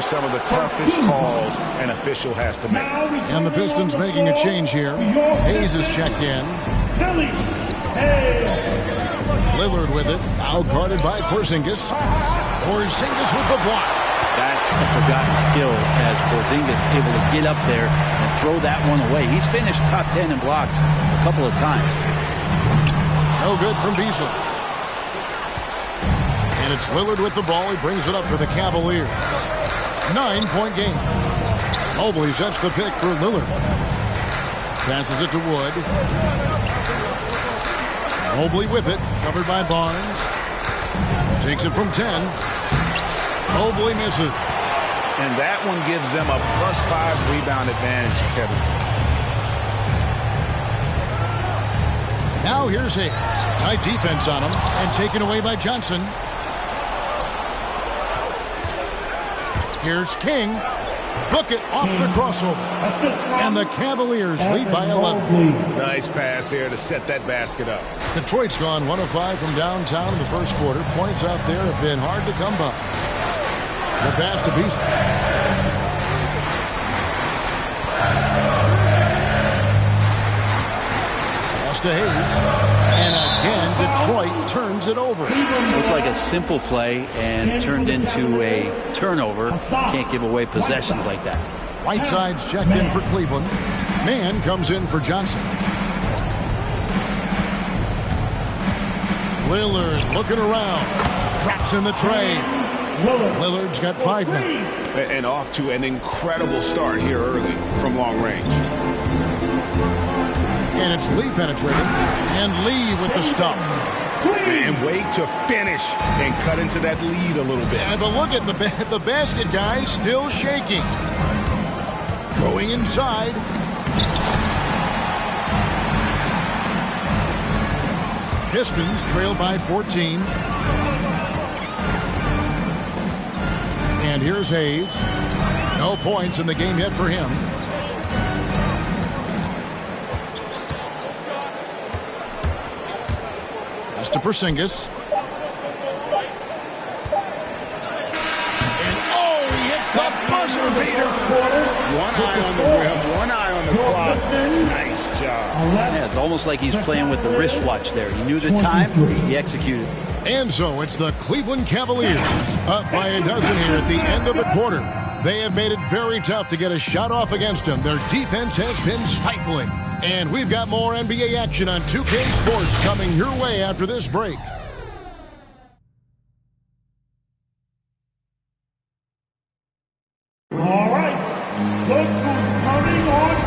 are some of the toughest calls an official has to make. And the Pistons making a change here. Hayes is checked in. Lillard with it. Now guarded by Porzingis. Porzingis with the block. That's a forgotten skill as Porzingis able to get up there and throw that one away. He's finished top 10 in blocks a couple of times. No good from Beasley. And it's Lillard with the ball. He brings it up for the Cavaliers. 9-point game. Mobley sets the pick for Lillard. Passes it to Wood. Mobley with it. Covered by Barnes. Takes it from 10. Mobley misses. And that one gives them a +5 rebound advantage, Kevin. Now here's Hayes. Tight defense on him. And taken away by Johnson. Here's King. Book it off the crossover. And the Cavaliers lead by 11. Nice pass here to set that basket up. Detroit's gone 1 of 5 from downtown in the first quarter. Points out there have been hard to come by. The pass to Beasley. Pass to Hayes. And again, Detroit turns it over. Looked like a simple play and turned into a turnover. Can't give away possessions like that. Whiteside's checked in for Cleveland. Mann comes in for Johnson. Lillard looking around. Drops in the tray. Lillard's got 5 now. And off to an incredible start here early from long range. And it's Lee penetrating. And Lee with the stuff. And wait to finish and cut into that lead a little bit. Yeah, but look at the basket guy still shaking. Going inside. Pistons trail by 14. And here's Hayes. No points in the game yet for him. Pass to Porzingis. And he hits the buzzer beater. One eye on the rim, one eye on the clock. Nice job. Yeah, it's almost like he's playing with the wristwatch there. He knew the time, he executed. And so it's the Cleveland Cavaliers up by a dozen here at the end of the quarter. They have made it very tough to get a shot off against them. Their defense has been stifling. And we've got more NBA action on 2K Sports coming your way after this break.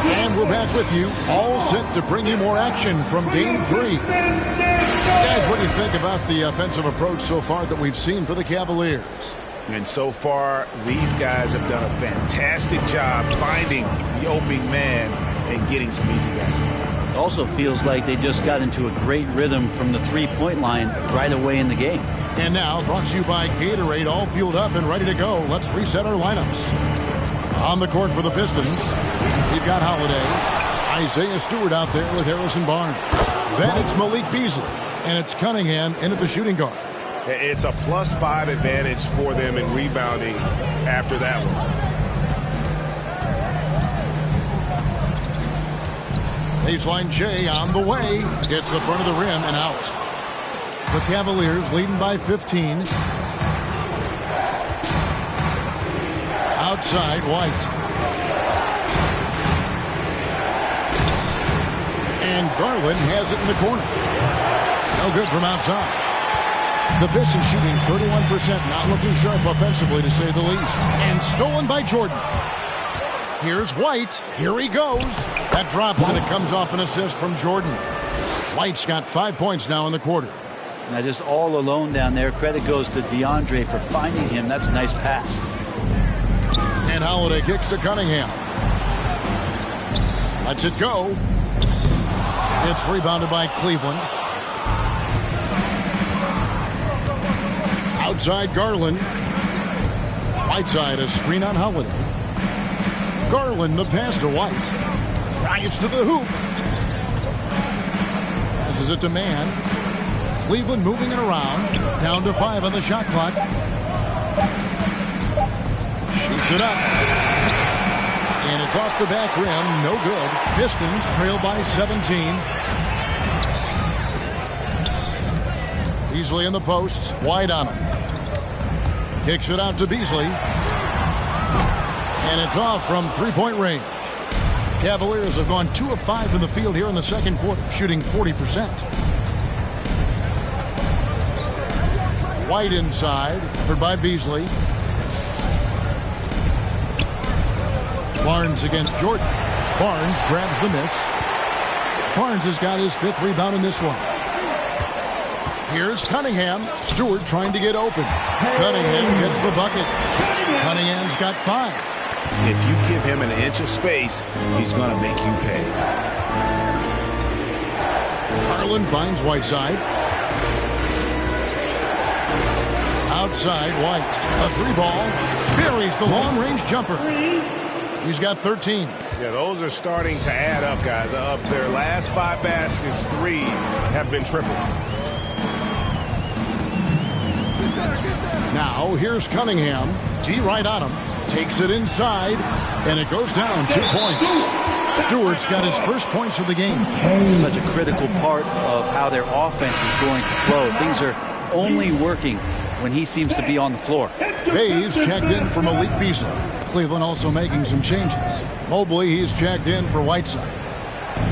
And we're back with you, all set to bring you more action from Game 3. Guys, what do you think about the offensive approach so far that we've seen for the Cavaliers? And so far, these guys have done a fantastic job finding the opening man and getting some easy baskets. It also feels like they just got into a great rhythm from the three-point line right away in the game. And now, brought to you by Gatorade, all fueled up and ready to go. Let's reset our lineups. On the court for the Pistons, we've got Holiday. Isaiah Stewart out there with Harrison Barnes. Then it's Malik Beasley. And it's Cunningham in at the shooting guard. It's a +5 advantage for them in rebounding after that one. Baseline Jay on the way. Gets the front of the rim and out. The Cavaliers leading by 15. Outside, White. And Garland has it in the corner. No good from outside. The Pistons shooting 31%, not looking sharp offensively to say the least. And stolen by Jordan. Here's White. Here he goes. That drops and it comes off an assist from Jordan. White's got 5 points now in the quarter. Now just all alone down there. Credit goes to DeAndre for finding him. That's a nice pass. And Holiday kicks to Cunningham. Lets it go. It's rebounded by Cleveland. Outside Garland. Whiteside a screen on Holiday. Garland the pass to White. Drives to the hoop. Passes it to Mann. Cleveland moving it around. Down to 5 on the shot clock. Shoots Puts it up. And it's off the back rim. No good. Pistons trail by 17. Beasley in the post. Wide on him. Kicks it out to Beasley. And it's off from three-point range. Cavaliers have gone 2 of 5 from the field here in the second quarter, shooting 40%. White inside, covered by Beasley. Barnes against Jordan. Barnes grabs the miss. Barnes has got his 5th rebound in this one. Here's Cunningham. Stewart trying to get open. Cunningham gets the bucket. Cunningham's got 5. If you give him an inch of space, he's going to make you pay. Garland finds Whiteside. Outside, White. A 3-ball. Buries the long-range jumper. He's got 13. Yeah, those are starting to add up, guys. Up their last 5 baskets, 3 have been triples. Now, here's Cunningham. D right on him. Takes it inside, and it goes down 2 points. Stewart's got his first points of the game. Such a critical part of how their offense is going to flow. Things are only working when he seems to be on the floor. Hayes checked in for Malik Beasley. Cleveland also making some changes. Mobley, he's checked in for Whiteside.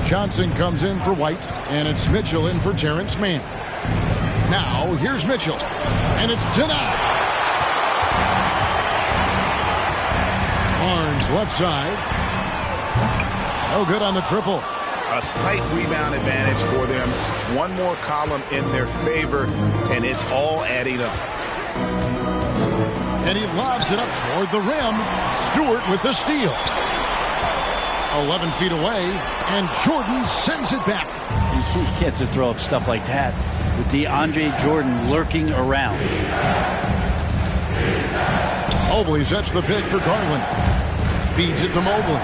Johnson comes in for White, and it's Mitchell in for Terrence Mann. Now, here's Mitchell, and it's denied. Barnes left side. No good on the triple. A slight rebound advantage for them. One more column in their favor, and it's all adding up. And he lobs it up toward the rim. Stewart with the steal. 11 feet away, and Jordan sends it back. You can't just throw up stuff like that with DeAndre Jordan lurking around. Mobley sets the pick for Garland. Feeds it to Mobley.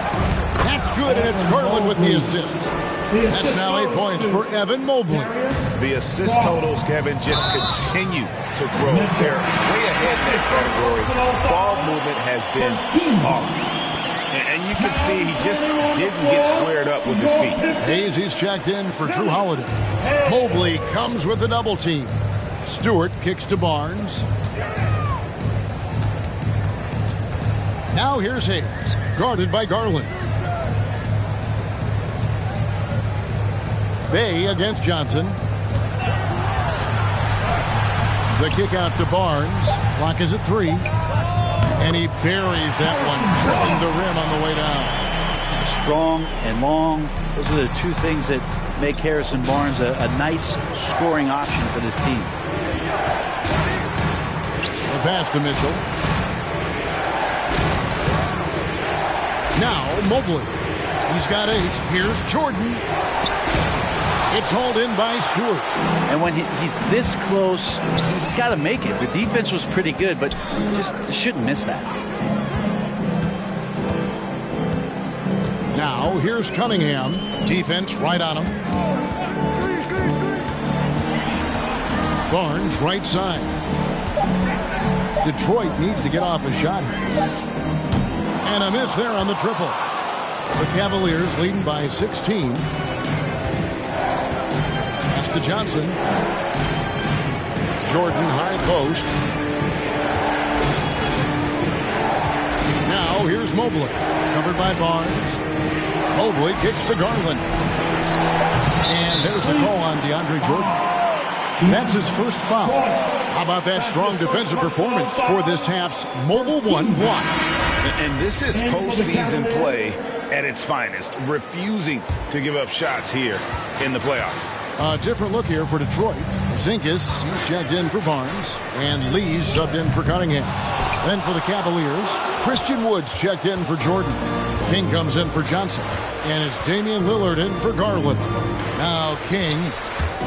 That's good, and it's Garland with the assist. That's now 8 points for Evan Mobley. The assist totals, Kevin, just continue to grow. They're way ahead in that category. Ball movement has been off. And you can see he just didn't get squared up with his feet. Hayes, he's checked in for Drew Holiday. Mobley comes with the double team. Stewart kicks to Barnes. Now here's Hayes, guarded by Garland. Bay against Johnson. The kick out to Barnes. Clock is at 3. And he buries that one, tripping the rim on the way down. Strong and long. Those are the 2 things that make Harrison Barnes a nice scoring option for this team. The pass to Mitchell. Now Mobley. He's got 8. Here's Jordan. It's hauled in by Stewart. And when he's this close, he's got to make it. The defense was pretty good, but just shouldn't miss that. Now here's Cunningham. Defense right on him. Barnes right side. Detroit needs to get off a shot here. And a miss there on the triple. The Cavaliers leading by 16. Pass to Johnson. Jordan high post. Now here's Mobley. Covered by Barnes. Mobley kicks to Garland. And there's the call on DeAndre Jordan. That's his first foul. How about that strong defensive performance for this half's Mobile 1 block? And this is postseason play at its finest, refusing to give up shots here in the playoffs. A different look here for Detroit. Zinkus, he's checked in for Barnes, and Lee's subbed in for Cunningham. Then for the Cavaliers, Christian Woods checked in for Jordan. King comes in for Johnson, and it's Damian Lillard in for Garland. Now King,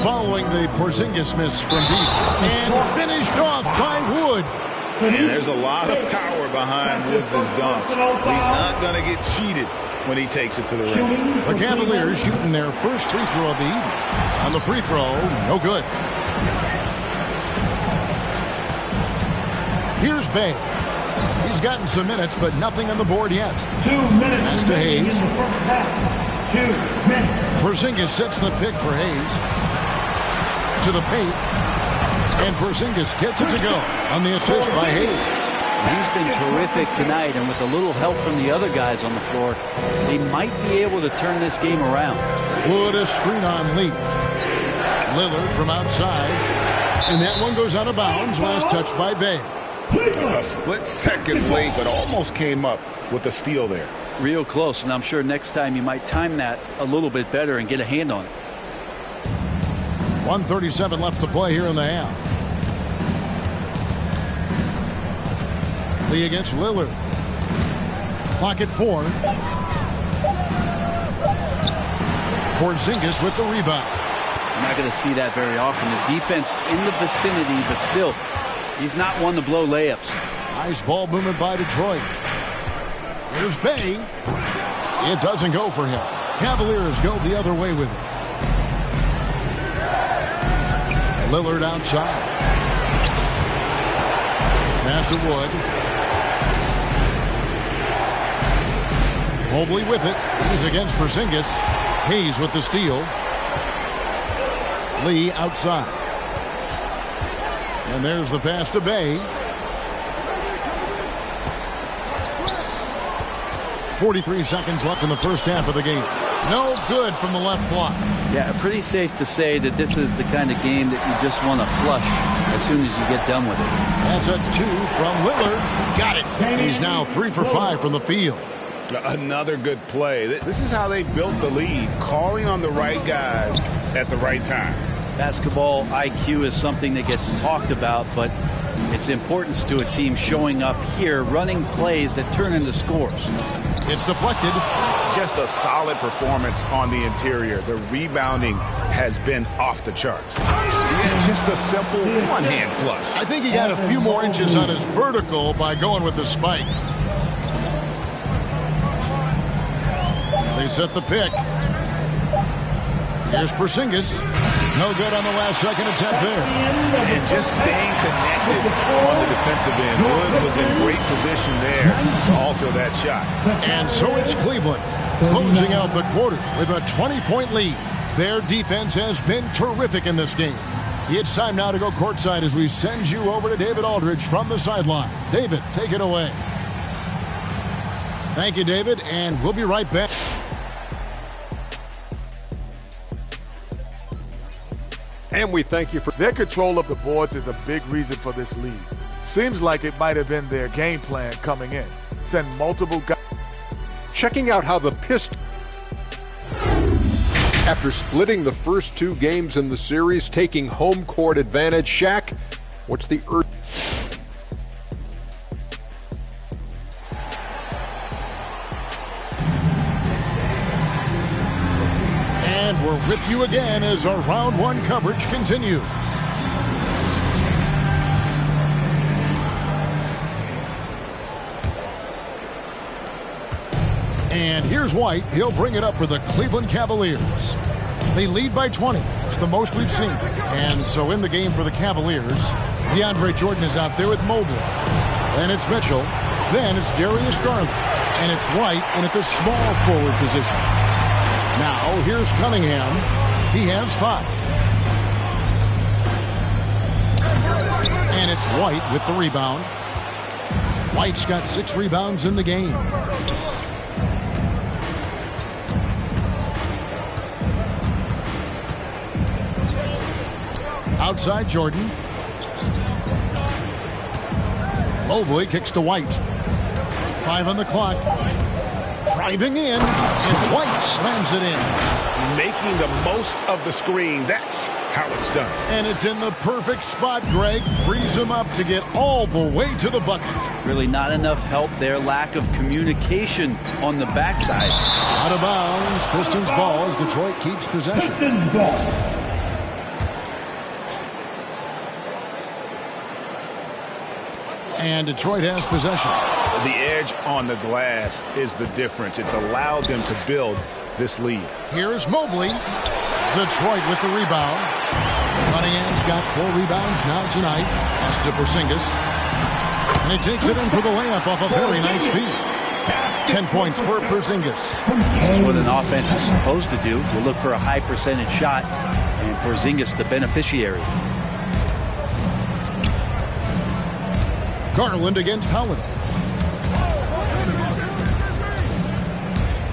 following the Porzingis miss from deep, and finished off by Wood. And there's a lot of power behind Woods' dunks. He's not going to get cheated when he takes it to the rim. The Cavaliers shooting their first free throw of the evening. On the free throw, no good. Here's Bay. He's gotten some minutes, but nothing on the board yet. 2 minutes. Pass to Hayes. In the first half. 2 minutes. Porzingis sets the pick for Hayes. To the paint. And Porzingis gets it to go on the assist by Hayes. He's been terrific tonight, and with a little help from the other guys on the floor, they might be able to turn this game around. Wood a screen on Lee. Lillard from outside. And that one goes out of bounds. Last touch by Bay. A split-second late, but almost came up with a steal there. Real close, and I'm sure next time you might time that a little bit better and get a hand on it. 1:37 left to play here in the half. Lee against Lillard. Clock at 4. Porzingis with the rebound. You're not going to see that very often. The defense in the vicinity, but still, he's not one to blow layups. Nice ball movement by Detroit. Here's Bay. It doesn't go for him. Cavaliers go the other way with it. Lillard outside. Pass to Wood. Mobley with it. He's against Porzingis. Hayes with the steal. Lee outside. And there's the pass to Bay. 43 seconds left in the first half of the game. No good from the left block. Yeah, pretty safe to say that this is the kind of game that you just want to flush as soon as you get done with it. That's a 2 from Lillard. Got it. He's now 3 for 5 from the field. Another good play. This is how they built the lead, calling on the right guys at the right time. Basketball IQ is something that gets talked about, but its importance to a team showing up here, running plays that turn into scores. It's deflected. Just a solid performance on the interior. The rebounding has been off the charts. Yeah, just a simple one-hand flush. I think he got a few more inches on his vertical by going with the spike. They set the pick. Here's Porzingis. No good on the last second attempt there. And just staying connected on the defensive end. Wood was in great position there to alter that shot. And so it's Cleveland closing out the quarter with a 20-point lead. Their defense has been terrific in this game. It's time now to go courtside as we send you over to David Aldridge from the sideline. David, take it away. Thank you, David, and we'll be right back. And we thank you for their control of the boards is a big reason for this lead. Seems like it might have been their game plan coming in. Send multiple guys. Checking out how the Pistons, after splitting the first 2 games in the series, taking home court advantage. Shaq, what's the urge? And we're with you again as our round 1 coverage continues. And here's White. He'll bring it up for the Cleveland Cavaliers. They lead by 20. It's the most we've seen. And so in the game for the Cavaliers, DeAndre Jordan is out there with Mobley. Then it's Mitchell. Then it's Darius Garland. And it's White in at the small forward position. Now, here's Cunningham. He has 5. And it's White with the rebound. White's got 6 rebounds in the game. Outside Jordan. Mobley kicks to White. 5 on the clock. Driving in, and White slams it in. Making the most of the screen. That's how it's done. And it's in the perfect spot. Greg frees him up to get all the way to the bucket. Really not enough help there. Lack of communication on the backside. Out of bounds. Pistons ball as Detroit keeps possession. Pistons ball. And Detroit has possession. The edge on the glass is the difference. It's allowed them to build this lead. Here's Mobley. Detroit with the rebound. Cunningham's got 4 rebounds now tonight. Pass to Porzingis. And he takes it in for the layup off a very nice feed. 10 points for Porzingis. This is what an offense is supposed to do. You look for a high percentage shot, and Porzingis the beneficiary. Garland against Holiday.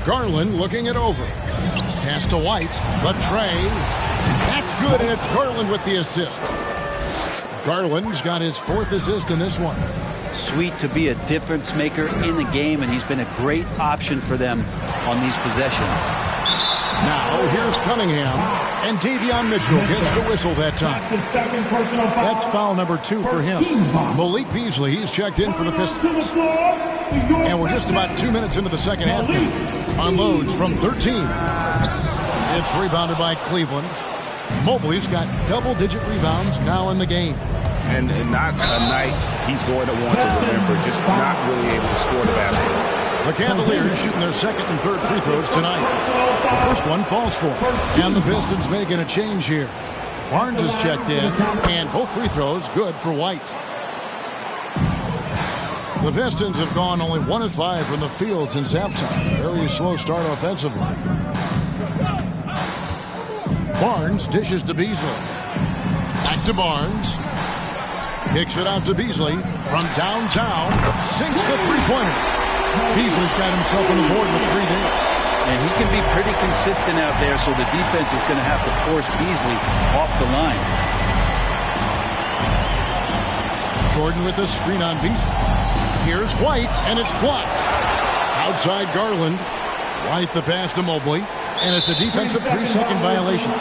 Garland looking it over. Pass to White. The tray. That's good, and it's Garland with the assist. Garland's got his 4th assist in this one. Sweet to be a difference maker in the game, and he's been a great option for them on these possessions. Now here's Cunningham, and Davion Mitchell gets the whistle that time. That's foul number 2 for him. Malik Beasley, he's checked in for the Pistons. And we're just about 2 minutes into the second half now. Unloads from 13. It's rebounded by Cleveland. Mobley's got double-digit rebounds now in the game. And not a night he's going to want to remember, just not really able to score the basket. The Cavaliers shooting their 2nd and 3rd free throws tonight. The first one falls for them. And the Pistons making a change here. Barnes is checked in, and both free throws good for White. The Pistons have gone only 1 of 5 from the field since halftime. Very slow start offensively. Barnes dishes to Beasley. Back to Barnes. Kicks it out to Beasley from downtown. Sinks the three-pointer. Beasley's got himself on the board with 3 there. And he can be pretty consistent out there, so the defense is going to have to force Beasley off the line. Jordan with the screen on Beasley. Here's White, and it's blocked. Outside Garland. White the pass to Mobley, and it's a defensive 3-second violation.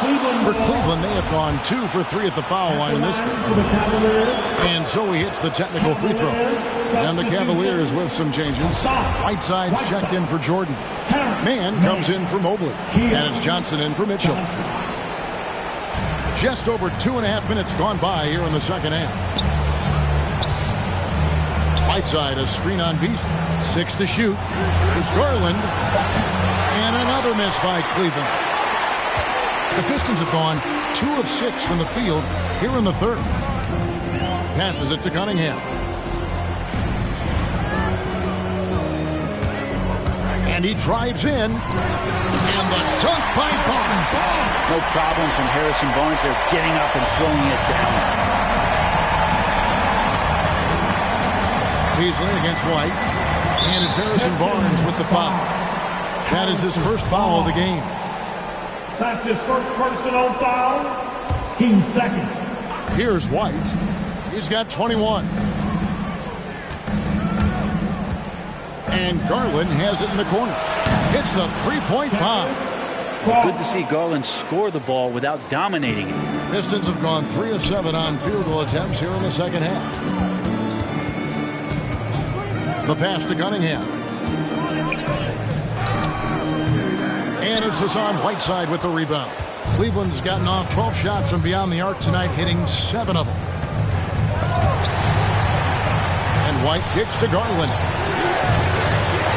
For Cleveland, they have gone 2 for 3 at the foul line in this game. And so he hits the technical free throw. And the Cavaliers with some changes. Whiteside's checked in for Jordan. Mann comes in for Mobley. And it's Johnson in for Mitchell. Just over 2.5 minutes gone by here in the second half. Whiteside, a screen on Beasley. 6 to shoot. Here's Garland. And another miss by Cleveland. The Pistons have gone 2 of 6 from the field here in the 3rd. Passes it to Cunningham. And he drives in. And the dunk by Barnes. No problem from Harrison Barnes. They're getting up and throwing it down. Beasley against White. And it's Harrison Barnes with the foul. That is his first foul of the game. That's his first personal foul. Team 2nd. Here's White. He's got 21. And Garland has it in the corner. Hits the 3-point bomb. Good to see Garland score the ball without dominating it. Pistons have gone 3 of 7 on field goal attempts here in the second half. The pass to Cunningham. And it's Hassan Whiteside with the rebound. Cleveland's gotten off 12 shots from beyond the arc tonight, hitting 7 of them. And White kicks to Garland.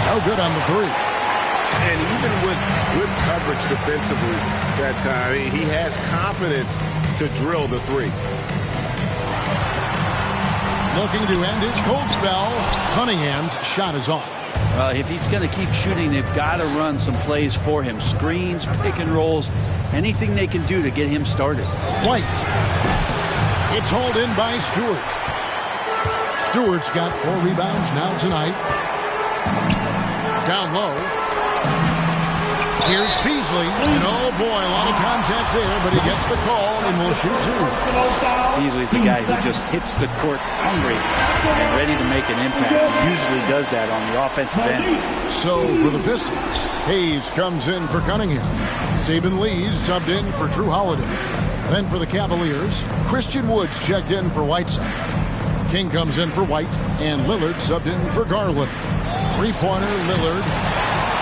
No good on the 3. And even with good coverage defensively that time, he has confidence to drill the 3. Looking to end his cold spell. Cunningham's shot is off. If he's going to keep shooting, they've got to run some plays for him. Screens, pick and rolls, anything they can do to get him started. White. It's hauled in by Stewart. Stewart's got 4 rebounds now tonight. Down low. Here's Beasley. And oh boy, a lot of contact there, but he gets the call and will shoot 2. Beasley's a guy who just hits the court hungry and ready to make an impact. He usually does that on the offensive end. So for the Pistons, Hayes comes in for Cunningham. Saban Lee's subbed in for Drew Holiday. Then for the Cavaliers, Christian Woods checked in for Whiteside. King comes in for White, and Lillard subbed in for Garland. 3-pointer, Lillard.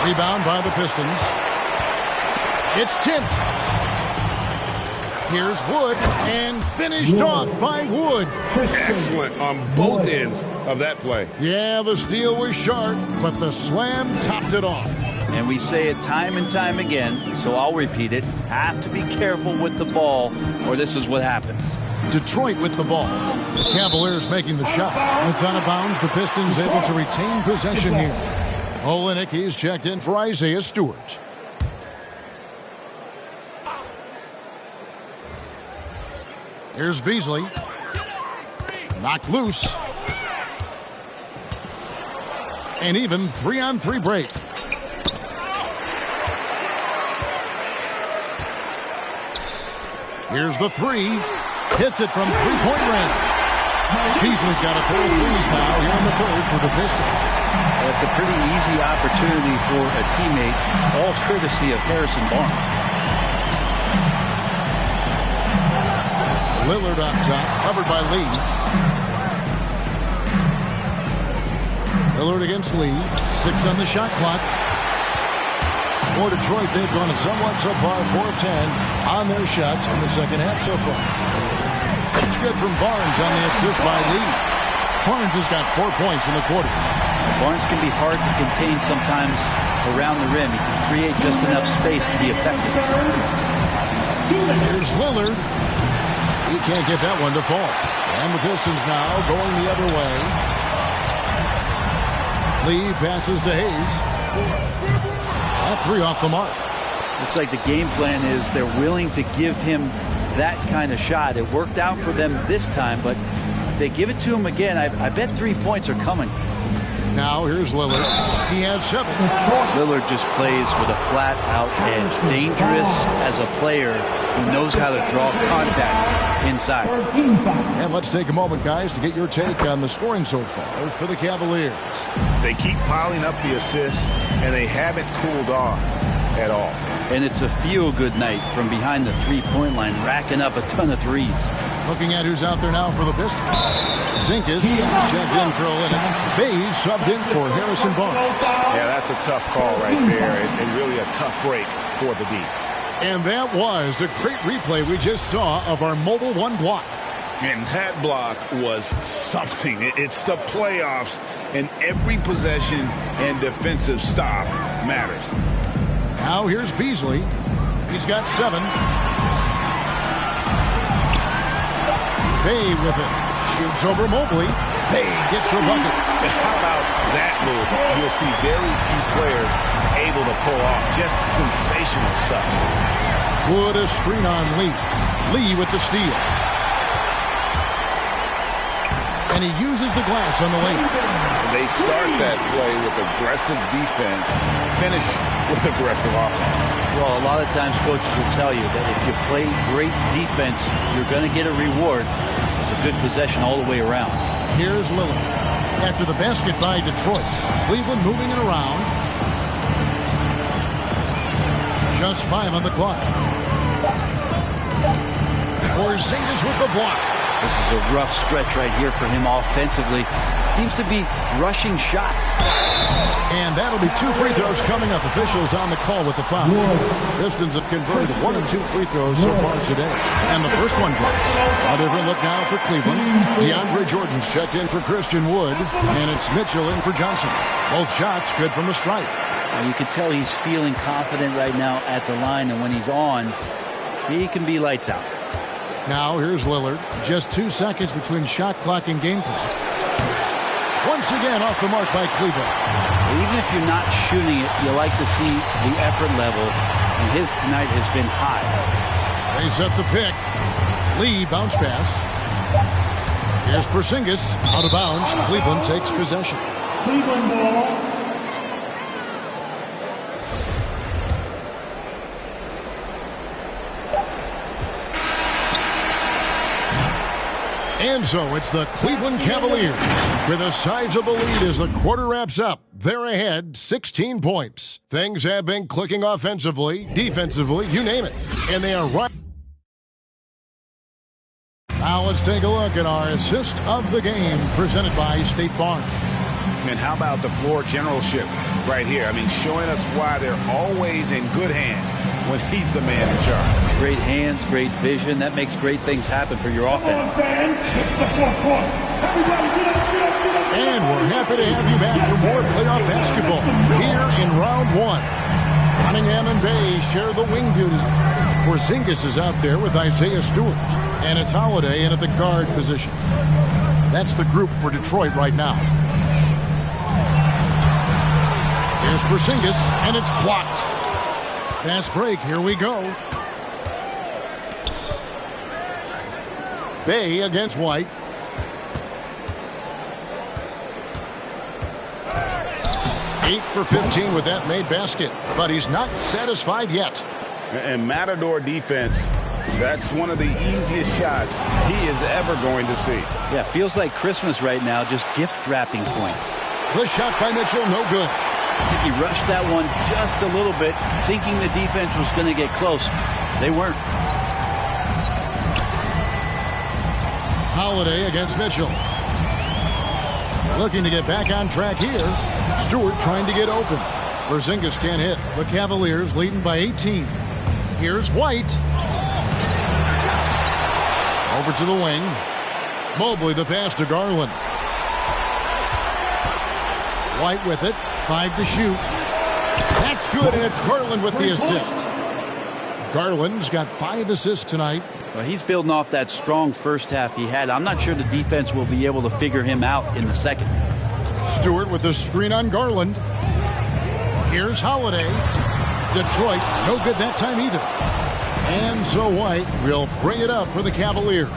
Rebound by the Pistons. It's tipped. Here's Wood, and finished off by Wood. Excellent on both ends of that play. Yeah, the steal was sharp, but the slam topped it off. And we say it time and time again, so I'll repeat it. Have to be careful with the ball, or this is what happens. Detroit with the ball. The Cavaliers making the shot. It's out of bounds. The Pistons able to retain possession here. Olenek, he's checked in for Isaiah Stewart. Here's Beasley. Knocked loose. An even 3-on-3 break. Here's the three. Hits it from three-point range. Beasley's got a pair of threes now here in the third for the Pistons. That's a pretty easy opportunity for a teammate, all courtesy of Harrison Barnes. Lillard on top, covered by Lee. Lillard against Lee. 6 on the shot clock. For Detroit, they've gone somewhat so far 4 of 10 on their shots in the second half so far. It's good from Barnes on the assist by Lee. Barnes has got 4 points in the quarter. Barnes can be hard to contain sometimes around the rim. He can create just enough space to be effective. Here's Lillard. He can't get that one to fall. And the Pistons now going the other way. Lee passes to Hayes. That 3 off the mark. Looks like the game plan is they're willing to give him that kind of shot. It worked out for them this time, but if they give it to him again, I bet 3 points are coming. Now here's Lillard. He has 7. Lillard just plays with a flat-out edge. Dangerous as a player who knows how to draw contact inside. And let's take a moment, guys, to get your take on the scoring so far for the Cavaliers. They keep piling up the assists, and they haven't cooled off at all. And it's a feel-good night from behind the three-point line, racking up a ton of threes. Looking at who's out there now for the Pistons. Zinkas checked in for Olenek. Bays subbed in for Harrison Barnes. Yeah, that's a tough call right there, and really a tough break for the D. And that was a great replay we just saw of our Mobile One block. And that block was something. It's the playoffs, and every possession and defensive stop matters. Now here's Beasley. He's got 7. Bay with it. Shoots over Mobley. Bay gets her bucket. And how about that move? You'll see very few players able to pull off just sensational stuff. Wood a screen on Lee. Lee with the steal. And he uses the glass on the lane. They start that play with aggressive defense, finish with aggressive offense. Well, a lot of times coaches will tell you that if you play great defense, you're going to get a reward. It's a good possession all the way around. Here's Lillard. After the basket by Detroit, Cleveland moving it around. Just 5 on the clock. Porzingis with the block. This is a rough stretch right here for him offensively. Seems to be rushing shots. And that'll be 2 free throws coming up. Officials on the call with the foul. Pistons have converted 1 of 2 free throws so far today. And the first one drops. A different look now for Cleveland. DeAndre Jordan's checked in for Christian Wood. And it's Mitchell in for Johnson. Both shots good from the stripe. You can tell he's feeling confident right now at the line. And when he's on, he can be lights out. Now here's Lillard. Just 2 seconds between shot clock and game clock. Once again off the mark by Cleveland. Even if you're not shooting it, you like to see the effort level. And his tonight has been high. They set the pick. Lee bounce pass. Here's Porzingis out of bounds. Cleveland takes possession. Cleveland ball. And so it's the Cleveland Cavaliers with a sizable lead as the quarter wraps up. They're ahead 16 points. Things have been clicking offensively, defensively, you name it. And they are right. Now let's take a look at our assist of the game presented by State Farm. And how about the floor generalship right here? I mean, showing us why they're always in good hands when he's the man in charge. Great hands, great vision. That makes great things happen for your offense. Fans, it's the fourth quarter. Everybody get up, get up, get up. And we're happy to have you back for more playoff basketball here in round 1. Cunningham and Bay share the wing duty. Porzingis is out there with Isaiah Stewart. And it's Holiday in at the guard position. That's the group for Detroit right now. Here's Porzingis, and it's blocked. Fast break, here we go. Bay against White. Eight for 15 with that made basket, but he's not satisfied yet. And Matador defense, that's one of the easiest shots he is ever going to see. Yeah, feels like Christmas right now, just gift wrapping points. The shot by Mitchell, no good. I think he rushed that one just a little bit, thinking the defense was going to get close. They weren't. Holiday against Mitchell. Looking to get back on track here. Stewart trying to get open. Porzingis can't hit. The Cavaliers leading by 18. Here's White. Over to the wing. Mobley the pass to Garland. White with it. 5 to shoot. That's good, and it's Garland with the assist. Garland's got 5 assists tonight. Well, he's building off that strong first half he had. I'm not sure the defense will be able to figure him out in the second. Stewart with the screen on Garland. Here's Holiday. Detroit, no good that time either. And so White will bring it up for the Cavaliers.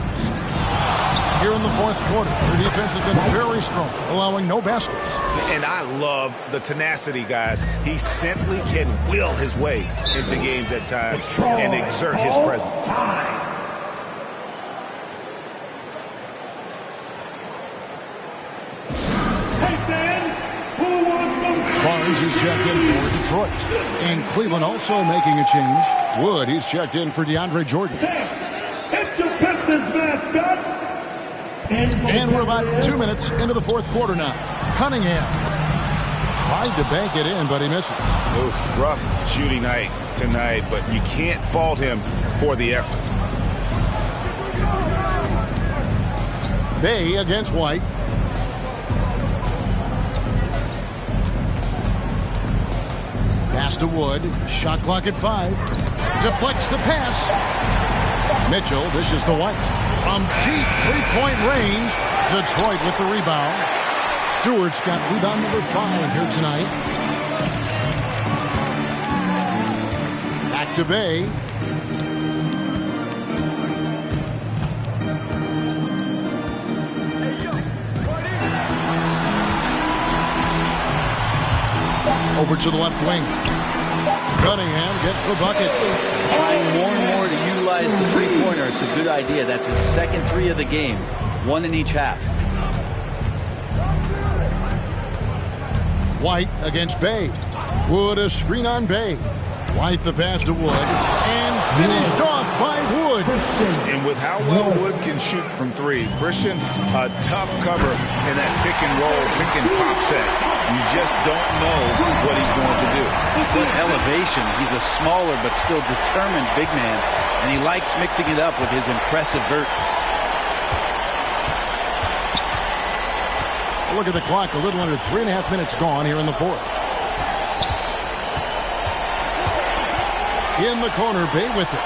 Here in the fourth quarter, their defense has been very strong, allowing no baskets. And I love the tenacity, guys. He simply can will his way into games at times and exert his presence. Barnes is checked in for Detroit. And Cleveland also making a change. Wood, he's checked in for DeAndre Jordan. It's your Pistons mascot. And we're about 2 minutes into the fourth quarter now. Cunningham tried to bank it in, but he misses. Oof, rough shooting night tonight, but you can't fault him for the effort. Bay against White. Pass to Wood. Shot clock at 5. Deflects the pass. Mitchell dishes to White. From deep three-point range. Detroit with the rebound. Stewart's got rebound number 5 here tonight. Back to Bay. Over to the left wing. Cunningham gets the bucket. Trying more and more to utilize the three-pointer. It's a good idea. That's his second 3 of the game. 1 in each half. White against Bay. Wood a screen on Bay. White the pass to Wood. And finished off by Wood. And with how well Wood can shoot from 3, Christian, a tough cover in that pick and roll, pick and pop set. You just don't know what he's going to do. Good elevation. He's a smaller but still determined big man. And he likes mixing it up with his impressive vert. Look at the clock. A little under 3.5 minutes gone here in the fourth. In the corner, Bay with it.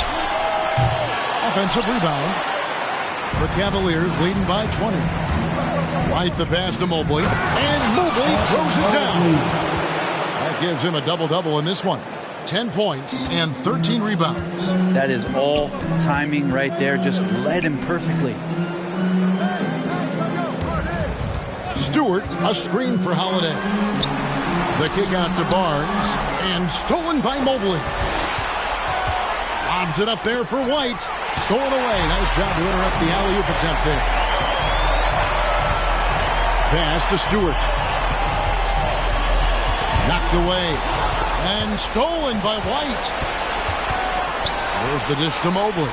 Offensive rebound. The Cavaliers leading by 20. White the pass to Mobley. And Mobley throws it down. That gives him a double-double in this one. 10 points and 13 rebounds. That is all timing right there. Just led him perfectly. Stewart, a screen for Holiday. The kick out to Barnes. And stolen by Mobley. Lobs it up there for White. Stolen away. Nice job to interrupt the alley-oop attempt there. Pass to Stewart. Knocked away. And stolen by White. There's the dish to Mobley.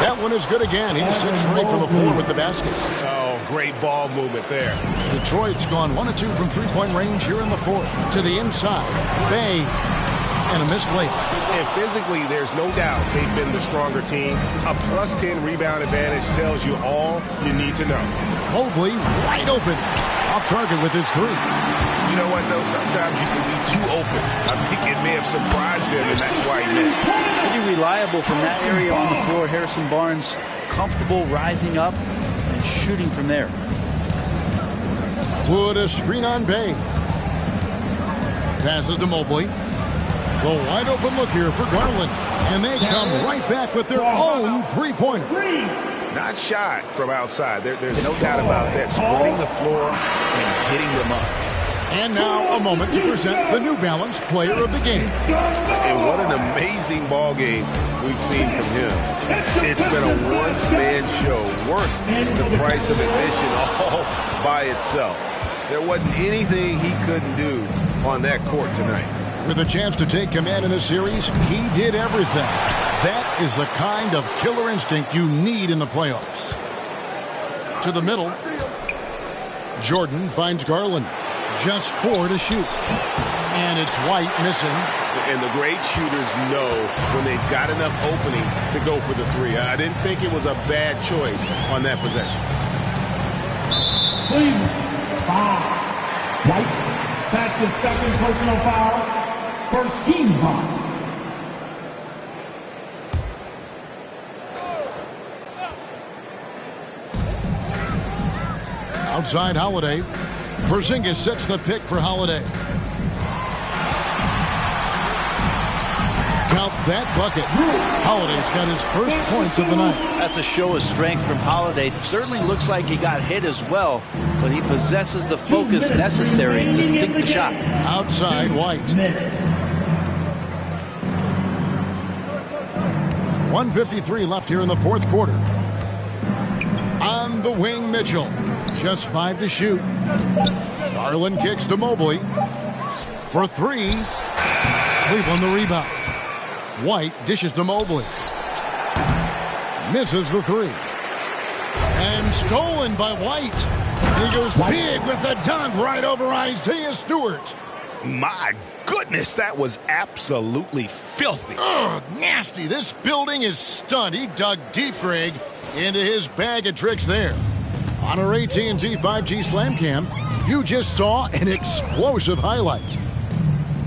That one is good again. He's 6 straight from the floor with the basket. Oh, great ball movement there. Detroit's gone 1 of 2 from three-point range here in the fourth. To the inside. Bay. And a missed layup. And physically, there's no doubt they've been the stronger team. A +10 rebound advantage tells you all you need to know. Mobley wide open. Off target with his 3. You know what, though? Sometimes you can be too open. I think it may have surprised him, and that's why he missed. Pretty reliable from that area on the floor. Harrison Barnes comfortable rising up and shooting from there. Wood a screen on Bay. Passes to Mobley. The wide open look here for Garland. And they come right back with their own three-pointer. Not shot from outside. There's no doubt about that. Splitting the floor and hitting them up. And now a moment to present the New Balance Player of the Game. And what an amazing ball game we've seen from him. It's been a one-man show worth the price of admission all by itself. There wasn't anything he couldn't do on that court tonight. With a chance to take command in the series, he did everything. That is the kind of killer instinct you need in the playoffs. To the middle. Jordan finds Garland. Just 4 to shoot. And it's White missing. And the great shooters know when they've got enough opening to go for the 3. I didn't think it was a bad choice on that possession. Cleveland, 5. White, that's his second personal foul. First team foul. Outside Holiday. Porzingis sets the pick for Holiday. Count that bucket. Holiday's got his first points of the night. That's a show of strength from Holiday. Certainly looks like he got hit as well, but he possesses the focus necessary to sink the shot. Outside White. 1:53 left here in the fourth quarter. On the wing, Mitchell. Just 5 to shoot. Garland kicks to Mobley. For 3. Cleveland the rebound. White dishes to Mobley. Misses the 3. And stolen by White. He goes big with the dunk right over Isaiah Stewart. My goodness, that was absolutely filthy. Oh, nasty. This building is stunned. He dug deep, Greg, into his bag of tricks there. On our AT&T 5G Slam Cam, you just saw an explosive highlight.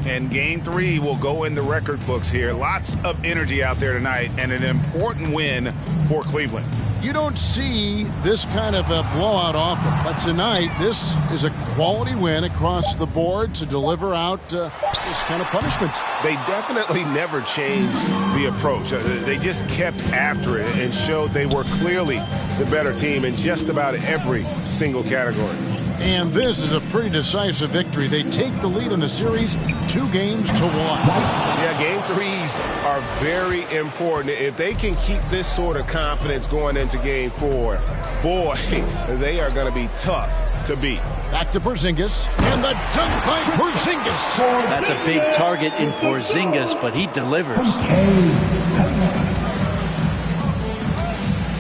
And Game 3 will go in the record books here. Lots of energy out there tonight and an important win for Cleveland. You don't see this kind of a blowout often, but tonight this is a quality win across the board to deliver out this kind of punishment. They definitely never changed the approach. They just kept after it and showed they were clearly the better team in just about every single category. And this is a pretty decisive victory. They take the lead in the series 2-1. Yeah, Game 3s are very important. If they can keep this sort of confidence going into Game 4, boy, they are going to be tough to beat. Back to Porzingis, and the dunk by Porzingis. That's a big target in Porzingis, but he delivers.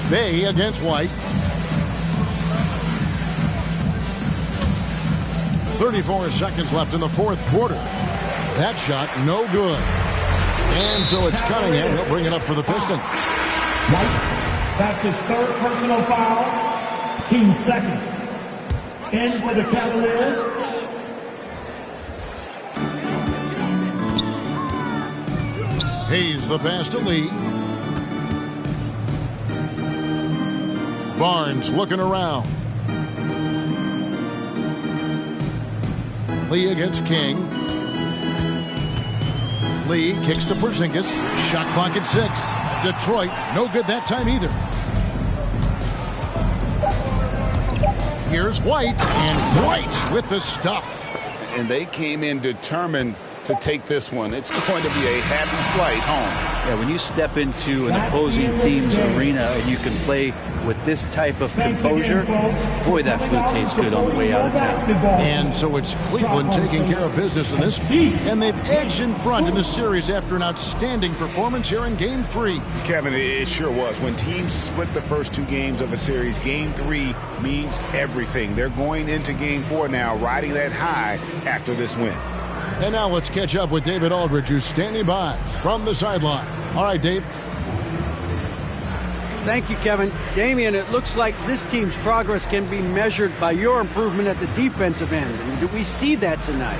Bay against White. 34 seconds left in the fourth quarter. That shot, no good. And so it's Cunningham. He'll bring it up for the Pistons. White, that's his third personal foul. Team second. In for the Cavaliers. Hayes the pass to Lee. Barnes looking around. Lee against King. Lee kicks to Porzingis. Shot clock at 6. Detroit, no good that time either. Here's White, and White with the stuff. And they came in determined to take this one. It's going to be a happy flight home. Yeah, when you step into an opposing team's arena and you can play with this type of composure, boy, that food tastes good on the way out of town. And so it's Cleveland taking care of business in this, and they've edged in front in the series after an outstanding performance here in Game 3. Kevin, it sure was. When teams split the first 2 games of a series, Game 3 means everything. They're going into Game 4 now, riding that high after this win. And now let's catch up with David Aldridge, who's standing by from the sideline. All right, Dave. Thank you, Kevin. Damian, it looks like this team's progress can be measured by your improvement at the defensive end. I mean, do we see that tonight?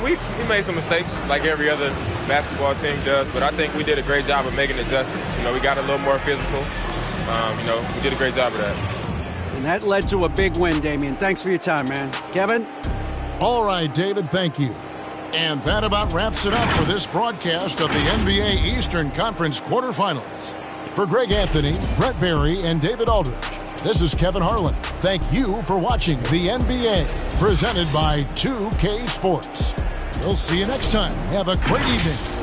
We made some mistakes like every other basketball team does, but I think we did a great job of making adjustments. We got a little more physical. We did a great job of that. And that led to a big win, Damian. Thanks for your time, man. Kevin? All right, David, thank you. And that about wraps it up for this broadcast of the NBA Eastern Conference quarterfinals. For Greg Anthony, Brett Barry, and David Aldridge, this is Kevin Harlan. Thank you for watching the NBA, presented by 2K Sports. We'll see you next time. Have a great evening.